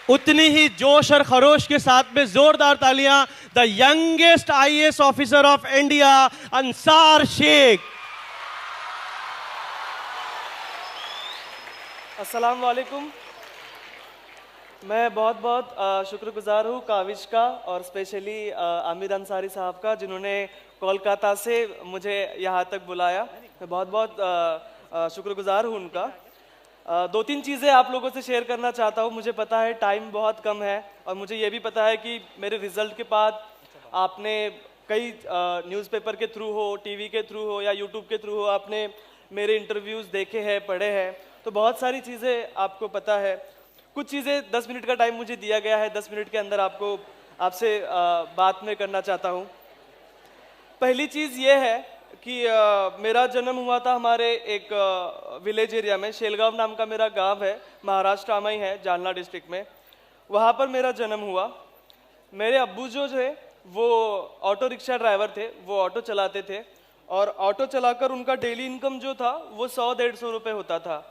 उतनी ही जोश और खरोश के साथ में जोरदार तालियां the youngest IAS officer of India Ansar Shaikh. अस्सलाम वालेकुम। मैं बहुत बहुत शुक्रगुजार हूँ काविश का और स्पेशली आमिर अंसारी साहब का, जिन्होंने कोलकाता से मुझे यहाँ तक बुलाया। मैं बहुत बहुत शुक्रगुजार हूँ उनका। दो तीन चीज़ें आप लोगों से शेयर करना चाहता हूँ। मुझे पता है टाइम बहुत कम है और मुझे ये भी पता है कि मेरे रिजल्ट के बाद आपने कई न्यूज़पेपर के थ्रू हो, टीवी के थ्रू हो या यूट्यूब के थ्रू हो, आपने मेरे इंटरव्यूज़ देखे हैं, पढ़े हैं, तो बहुत सारी चीज़ें आपको पता है। कुछ चीज़ें 10 मिनट का टाइम मुझे दिया गया है, 10 मिनट के अंदर आपसे बात में करना चाहता हूँ। पहली चीज़ ये है कि मेरा जन्म हुआ था हमारे एक विलेज एरिया में, शेलगांव नाम का मेरा गांव है, महाराष्ट्र में ही है, जालना डिस्ट्रिक्ट में। वहाँ पर मेरा जन्म हुआ। मेरे अब्बू जो है वो ऑटो रिक्शा ड्राइवर थे, वो ऑटो चलाते थे और ऑटो चलाकर उनका डेली इनकम जो था वो 100-150 रुपये होता था।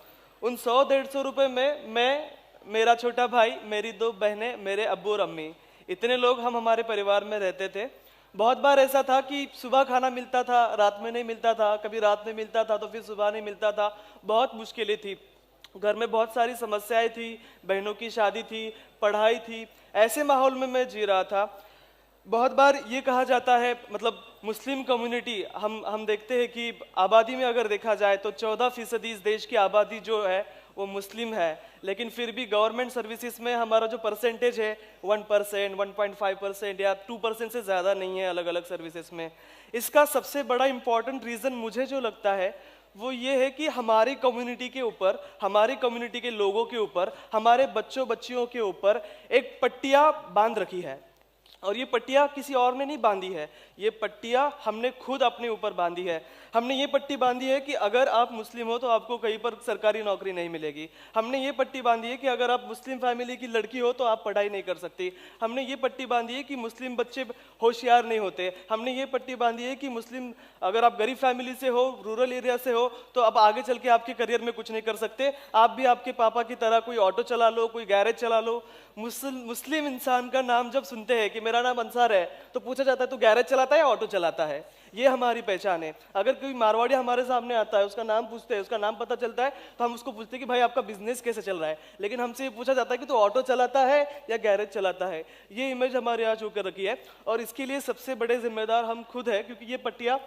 उन 100-150 रुपये में मैं, मेरा छोटा भाई, मेरी 2 बहनें, मेरे अब्बू और अम्मी, इतने लोग हम हमारे परिवार में रहते थे। बहुत बार ऐसा था कि सुबह खाना मिलता था, रात में नहीं मिलता था, कभी रात में मिलता था तो फिर सुबह नहीं मिलता था। बहुत मुश्किलें थी, घर में बहुत सारी समस्याएं थी, बहनों की शादी थी, पढ़ाई थी। ऐसे माहौल में मैं जी रहा था। बहुत बार ये कहा जाता है, मतलब मुस्लिम कम्युनिटी, हम देखते हैं कि आबादी में अगर देखा जाए तो 14% इस देश की आबादी जो है वो मुस्लिम है, लेकिन फिर भी गवर्नमेंट सर्विसेज में हमारा जो परसेंटेज है 1%, 1.5% या 2% से ज़्यादा नहीं है अलग अलग सर्विसेज में। इसका सबसे बड़ा इम्पॉर्टेंट रीज़न मुझे जो लगता है वो ये है कि हमारी कम्युनिटी के ऊपर, हमारी कम्युनिटी के लोगों के ऊपर, हमारे बच्चों बच्चियों के ऊपर एक पट्टियाँ बांध रखी है। और ये पट्टियाँ किसी और ने नहीं बांधी है, ये पट्टियाँ हमने खुद अपने ऊपर बांधी है। हमने ये पट्टी बांधी है कि अगर आप मुस्लिम हो तो आपको कहीं पर सरकारी नौकरी नहीं मिलेगी। हमने ये पट्टी बांधी है कि अगर आप मुस्लिम फैमिली की लड़की हो तो आप पढ़ाई नहीं कर सकती। हमने ये पट्टी बांधी है कि मुस्लिम बच्चे होशियार नहीं होते। हमने ये पट्टी बांधी है कि मुस्लिम, अगर आप गरीब फैमिली से हो, रूरल एरिया से हो, तो आप आगे चल के आपके करियर में कुछ नहीं कर सकते। आप भी आपके पापा की तरह कोई ऑटो चला लो, कोई गैरेज चला लो। मुस्लिम इंसान का नाम जब सुनते हैं कि मेरा नाम अंसार है तो पूछा जाता है तू गैरेज चलाता है या ऑटो चलाता है। ये हमारी पहचान है। अगर कोई मारवाड़ी हमारे सामने आता है, उसका नाम पूछते हैं, उसका नाम पता चलता है, तो हम उसको पूछते हैं कि भाई आपका बिजनेस कैसे चल रहा है। लेकिन हमसे ये पूछा जाता है कि तू ऑटो चलाता है या गैरेज चलाता है। ये इमेज हमारे यहाँ होकर रखी है और इसके लिए सबसे बड़े जिम्मेदार हम खुद है, क्योंकि ये पट्टियाँ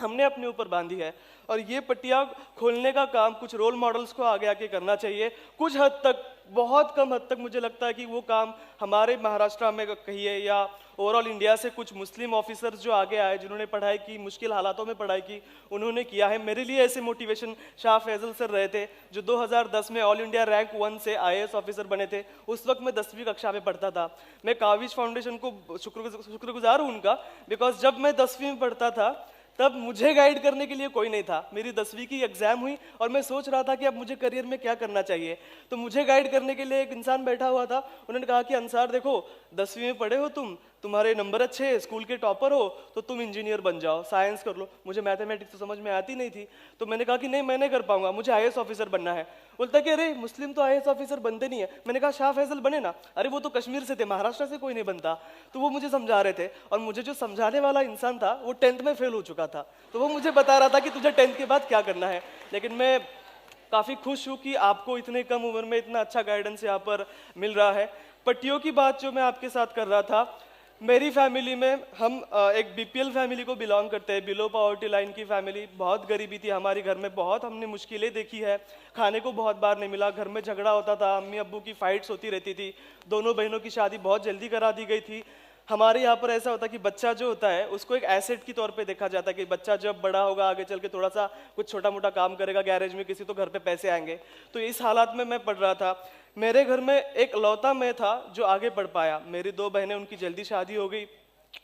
हमने अपने ऊपर बांधी है। और ये पट्टियाँ खोलने का काम कुछ रोल मॉडल्स को आगे आके करना चाहिए। कुछ हद तक, बहुत कम हद तक मुझे लगता है कि वो काम हमारे महाराष्ट्र में कहिए या ओवरऑल इंडिया से कुछ मुस्लिम ऑफिसर्स जो आगे आए, जिन्होंने पढ़ाई की, मुश्किल हालातों में पढ़ाई की, उन्होंने किया है। मेरे लिए ऐसे मोटिवेशन शाह फैजल सर रहे थे, जो 2010 में ऑल इंडिया रैंक 1 से आईएएस ऑफिसर बने थे। उस वक्त मैं 10वीं कक्षा में पढ़ता था। मैं काविश फाउंडेशन को शुक्रगुजार हूँ उनका, बिकॉज जब मैं 10वीं में पढ़ता था तब मुझे गाइड करने के लिए कोई नहीं था। मेरी 10वीं की एग्जाम हुई और मैं सोच रहा था कि अब मुझे करियर में क्या करना चाहिए। तो मुझे गाइड करने के लिए एक इंसान बैठा हुआ था। उन्होंने कहा कि अंसार देखो, 10वीं में पढ़े हो तुम, तुम्हारे नंबर अच्छे हैं, स्कूल के टॉपर हो, तो तुम इंजीनियर बन जाओ, साइंस कर लो। मुझे मैथमेटिक्स तो समझ में आती नहीं थी, तो मैंने कहा कि नहीं, मैं नहीं कर पाऊंगा, मुझे आईएएस ऑफिसर बनना है। बोलता कि अरे मुस्लिम तो आईएएस ऑफिसर बनते नहीं है। मैंने कहा शाह फैजल बने ना। अरे वो तो कश्मीर से थे, महाराष्ट्र से कोई नहीं बनता। तो वो मुझे समझा रहे थे और मुझे जो समझाने वाला इंसान था वो 10th में फेल हो चुका था। तो वो मुझे बता रहा था कि तुझे 10th के बाद क्या करना है। लेकिन मैं काफ़ी खुश हूँ कि आपको इतने कम उम्र में इतना अच्छा गाइडेंस यहाँ पर मिल रहा है। पट्टियों की बात जो मैं आपके साथ कर रहा था, मेरी फैमिली में हम एक बीपीएल फैमिली को बिलोंग करते हैं, बिलो पॉवर्टी लाइन की फैमिली। बहुत गरीबी थी हमारे घर में, बहुत हमने मुश्किलें देखी है। खाने को बहुत बार नहीं मिला, घर में झगड़ा होता था, अम्मी अब्बू की फाइट्स होती रहती थी। दोनों बहनों की शादी बहुत जल्दी करा दी गई थी। हमारे यहाँ पर ऐसा होता है कि बच्चा जो होता है उसको एक एसेट की तौर पे देखा जाता है कि बच्चा जब बड़ा होगा, आगे चल के थोड़ा सा कुछ छोटा मोटा काम करेगा गैरेज में किसी, तो घर पे पैसे आएंगे। तो इस हालात में मैं पढ़ रहा था। मेरे घर में एक लौता मैं था जो आगे पढ़ पाया। मेरी 2 बहनें, उनकी जल्दी शादी हो गई,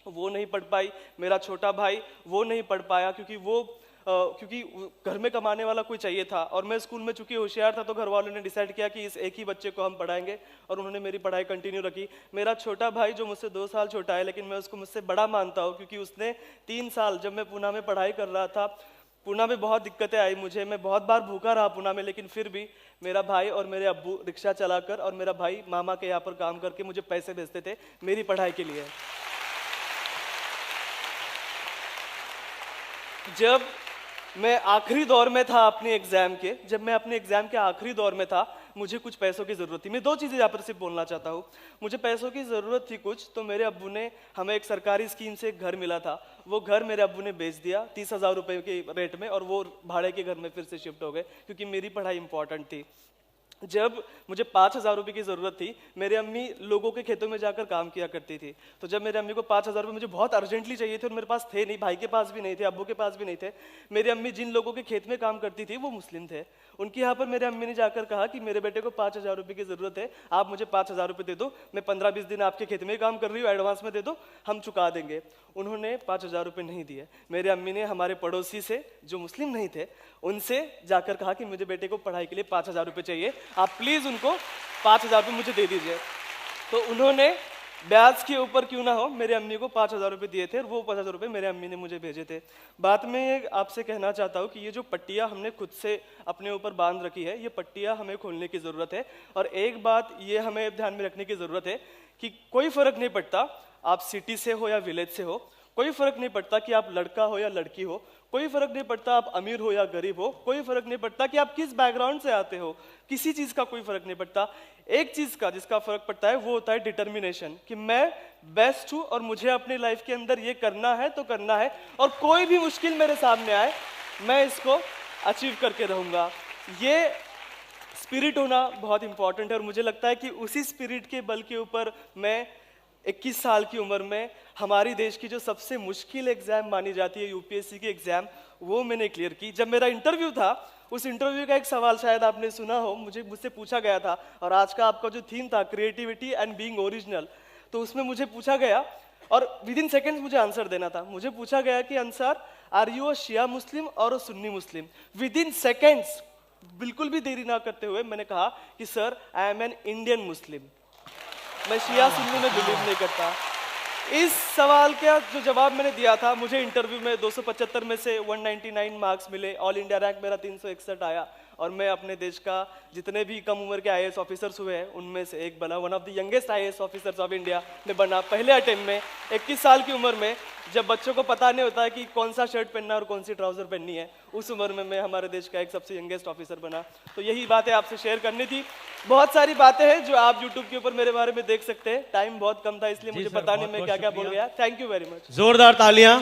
वो नहीं पढ़ पाई। मेरा छोटा भाई वो नहीं पढ़ पाया क्योंकि घर में कमाने वाला कोई चाहिए था। और मैं स्कूल में चूंकि होशियार था तो घर वालों ने डिसाइड किया कि इस एक ही बच्चे को हम पढ़ाएंगे और उन्होंने मेरी पढ़ाई कंटिन्यू रखी। मेरा छोटा भाई जो मुझसे 2 साल छोटा है, लेकिन मैं उसको मुझसे बड़ा मानता हूँ, क्योंकि उसने 3 साल, जब मैं पूना में पढ़ाई कर रहा था, पूना में बहुत दिक्कतें आई मुझे, मैं बहुत बार भूखा रहा पूना में, लेकिन फिर भी मेरा भाई और मेरे अब्बू रिक्शा चलाकर और मेरा भाई मामा के यहाँ पर काम करके मुझे पैसे भेजते थे मेरी पढ़ाई के लिए। जब मैं आखिरी दौर में था अपने एग्जाम के, जब मैं अपने एग्जाम के आखिरी दौर में था, मुझे कुछ पैसों की ज़रूरत थी। मैं दो चीज़ें यहाँ पर सिर्फ बोलना चाहता हूँ। मुझे पैसों की ज़रूरत थी कुछ, तो मेरे अब्बू ने हमें एक सरकारी स्कीम से एक घर मिला था, वो घर मेरे अब्बू ने बेच दिया 30,000 रुपये के रेट में, और वो भाड़े के घर में फिर से शिफ्ट हो गए क्योंकि मेरी पढ़ाई इंपॉर्टेंट थी। जब मुझे 5,000 रुपये की ज़रूरत थी, मेरे अम्मी लोगों के खेतों में जाकर काम किया करती थी, तो जब मेरे अम्मी को 5,000 रुपये मुझे बहुत अर्जेंटली चाहिए थे और मेरे पास थे नहीं, भाई के पास भी नहीं थे, अब्बू के पास भी नहीं थे। मेरी अम्मी जिन लोगों के खेत में काम करती थी वो मुस्लिम थे, उनके यहाँ पर मेरे अम्मी ने जाकर कहा कि मेरे बेटे को 5,000 रुपये की ज़रूरत है, आप मुझे 5,000 रुपये दे दो, मैं 15-20 दिन आपके खेत में काम कर रही हूँ, एडवांस में दे दो, हम चुका देंगे। उन्होंने 5,000 रुपये नहीं दिए। मेरे अम्मी ने हमारे पड़ोसी से जो मुस्लिम नहीं थे उनसे जाकर कहा कि मुझे बेटे को पढ़ाई के लिए 5,000 रुपये चाहिए, आप प्लीज़ उनको 5,000 रुपये मुझे दे दीजिए। तो उन्होंने ब्याज के ऊपर क्यों ना हो मेरे अम्मी को 5,000 रुपये दिए थे और वो 5,000 रुपये मेरे अम्मी ने मुझे भेजे थे। बात में ये आपसे कहना चाहता हूँ कि ये जो पट्टियाँ हमने खुद से अपने ऊपर बांध रखी है, ये पट्टियाँ हमें खोलने की ज़रूरत है। और एक बात ये हमें ध्यान में रखने की ज़रूरत है कि कोई फ़र्क नहीं पड़ता आप सिटी से हो या विलेज से हो, कोई फ़र्क नहीं पड़ता कि आप लड़का हो या लड़की हो, कोई फ़र्क नहीं पड़ता आप अमीर हो या गरीब हो, कोई फ़र्क नहीं पड़ता कि आप किस बैकग्राउंड से आते हो, किसी चीज़ का कोई फ़र्क नहीं पड़ता। एक चीज़ का जिसका फ़र्क पड़ता है वो होता है डिटर्मिनेशन, कि मैं बेस्ट हूँ और मुझे अपनी लाइफ के अंदर ये करना है तो करना है, और कोई भी मुश्किल मेरे सामने आए मैं इसको अचीव करके रहूँगा। ये स्पिरिट होना बहुत इंपॉर्टेंट है और मुझे लगता है कि उसी स्पिरिट के बल के ऊपर मैं 21 साल की उम्र में हमारी देश की जो सबसे मुश्किल एग्जाम मानी जाती है यूपीएससी की एग्जाम, वो मैंने क्लियर की। जब मेरा इंटरव्यू था, उस इंटरव्यू का एक सवाल शायद आपने सुना हो, मुझसे पूछा गया था, और आज का आपका जो थीम था क्रिएटिविटी एंड बीइंग ओरिजिनल, तो उसमें मुझे पूछा गया और विद इन सेकेंड्स मुझे आंसर देना था। मुझे पूछा गया कि अंसार, आर यू अ शिया मुस्लिम और अ सुन्नी मुस्लिम? विद इन सेकेंड्स, बिल्कुल भी देरी ना करते हुए मैंने कहा कि sir I am an Indian Muslim, मैं शिया सुन्नी में बिलीव नहीं करता। इस सवाल का जो जवाब मैंने दिया था, मुझे इंटरव्यू में 275 में से 199 मार्क्स मिले, ऑल इंडिया रैंक मेरा 361 आया, और मैं अपने देश का जितने भी कम उम्र के आईएएस ऑफिसर्स हुए हैं उनमें से एक बना, one of the youngest IAS officers of India में बना पहले अटेम्प्ट में। 21 साल की उम्र में, जब बच्चों को पता नहीं होता है कि कौन सा शर्ट पहनना और कौन सी ट्राउजर पहननी है, उस उम्र में मैं हमारे देश का एक सबसे यंगेस्ट ऑफिसर बना। तो यही बातें आपसे शेयर करनी थी। बहुत सारी बातें हैं जो आप यूट्यूब के ऊपर मेरे बारे में देख सकते हैं, टाइम बहुत कम था इसलिए मुझे पता नहीं मैं क्या क्या बोल गया। Thank you very much. जोरदार तालियां।